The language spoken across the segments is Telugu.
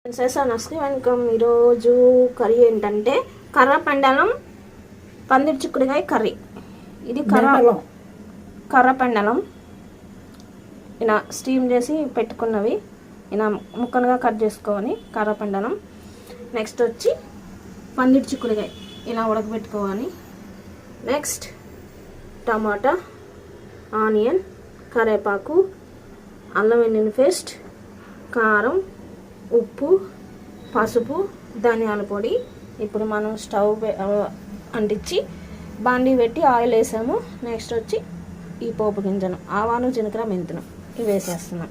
నమస్తే వెల్కమ్. ఈరోజు కర్రీ ఏంటంటే కర్రపెండలం పందిరి చిక్కుడుకాయ కర్రీ. ఇది కర్రపెండలం ఇలా స్టీమ్ చేసి పెట్టుకున్నవి ఇలా ముక్కలుగా కట్ చేసుకోవాలి. కర్రపెండలం నెక్స్ట్ వచ్చి పందిరి చిక్కుడుకాయ ఇలా ఉడకబెట్టుకోవాలి. నెక్స్ట్ టమాటా, ఆనియన్, కరివేపాకు, అల్లం వెల్లుల్లి పేస్ట్, కారం, ఉప్పు, పసుపు, ధనియాల పొడి. ఇప్పుడు మనం స్టవ్ అంటించి బాండీ పెట్టి ఆయిల్ వేసాము. నెక్స్ట్ వచ్చి ఈ పోపు గింజలు, ఆవాలు, జీలకర్ర, మెంతులు ఇవి వేసేస్తున్నాం.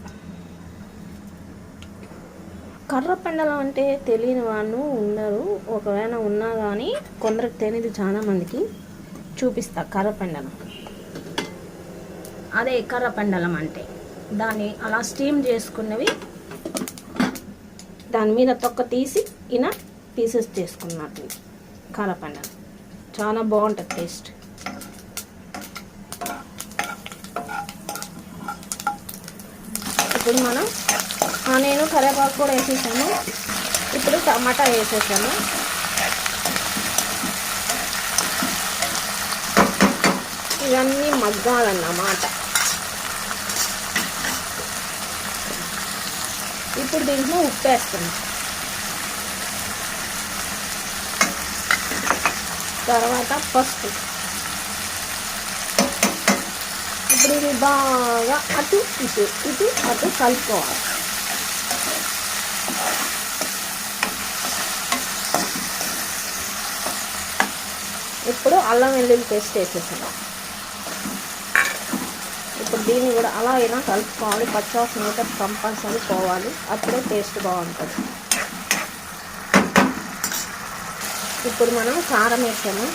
కర్రపెండలం అంటే తెలియని వాళ్ళు ఉన్నారు, ఒకవేళ ఉన్నా కానీ కొందరికి తెలియదు, చాలా మందికి చూపిస్తా. కర్రపెండలం అదే కర్రపెండలం అంటే దాన్ని అలా స్టీమ్ చేసుకున్నవి, దాని మీద తొక్క తీసి ఇలా పీసెస్ చేసుకున్నట్టు. కర్రపెండలం చాలా బాగుంటుంది టేస్ట్. ఇప్పుడు మనం నేను కరివేపాకు కూడా వేసేసాను. ఇప్పుడు టమాటా వేసేసాను. ఇవన్నీ మగ్గాలన్నమాట. ఇప్పుడు దీంట్లో ఉప్పు వేస్తాను. తర్వాత పసుపు. ఇప్పుడు ఇది బాగా అటు కలుపుకోవాలి. ఇప్పుడు అల్లం వెల్లుల్లి పేస్ట్ వేసేసాను. ఇప్పుడు దీన్ని కూడా అలా అయినా కలుపుకోవాలి. పచ్చివాసన అయితే కంపల్సరీ పోవాలి, అప్పుడే టేస్ట్ బాగుంటుంది. ఇప్పుడు మనం కారం వేసాము.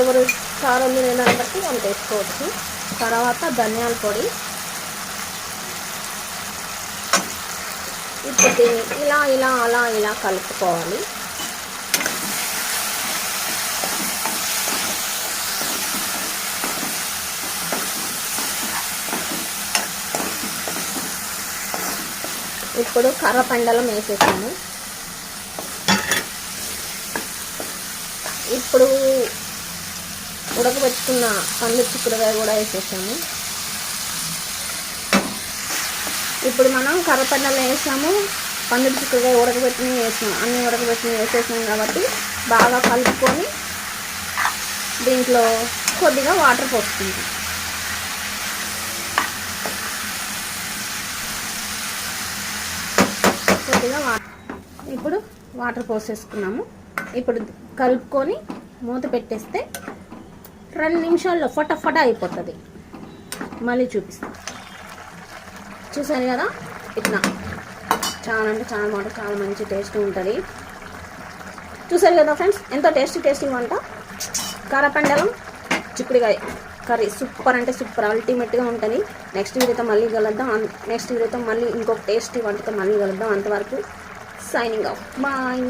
ఎవరు కారం తినేదాన్ని బట్టి అంత వేసుకోవచ్చు. తర్వాత ధనియాల పొడి. ఇప్పుడు దీన్ని ఇలా కలుపుకోవాలి. ఇప్పుడు కర్రపెండలం వేసేసాము. ఇప్పుడు ఉడకబెట్టుకున్న పందిరి చిక్కుడుకాయ కూడా వేసేసాము. ఇప్పుడు మనం కర్రపెండలం వేసాము, పందిరి చిక్కుడుకాయ ఉడకబెట్టినవి వేసాము, అన్నీ ఉడకబెట్టినవి వేసేసాము కాబట్టి బాగా కలుపుకొని దీంట్లో కొద్దిగా వాటర్ పోసుకుంటాం. ఇప్పుడు వాటర్ పోసేసుకున్నాము. ఇప్పుడు కలుపుకొని మూత పెట్టేస్తే 2 నిమిషాల్లో ఫటాఫట అయిపోతుంది. మళ్ళీ చూపిస్తాను. చూసారు కదా, ఇట్లా చాలా అంటే చాలా మంచి టేస్ట్ ఉంటుంది. చూసారు కదా ఫ్రెండ్స్, ఎంతో టేస్టీ వంట కర్రపెండలం చిక్కుడుకాయ కర్రీ. సూపర్ అంటే సూపర్, అల్టిమేట్గా ఉంటుంది. నెక్స్ట్ వీడియోతో మళ్ళీ కలుద్దాం. నెక్స్ట్ వీడియోతో మళ్ళీ ఇంకొక టేస్టీ వంటతో మళ్ళీ కలుద్దాం. అంతవరకు సైనింగ్ ఆఫ్. బాయ్.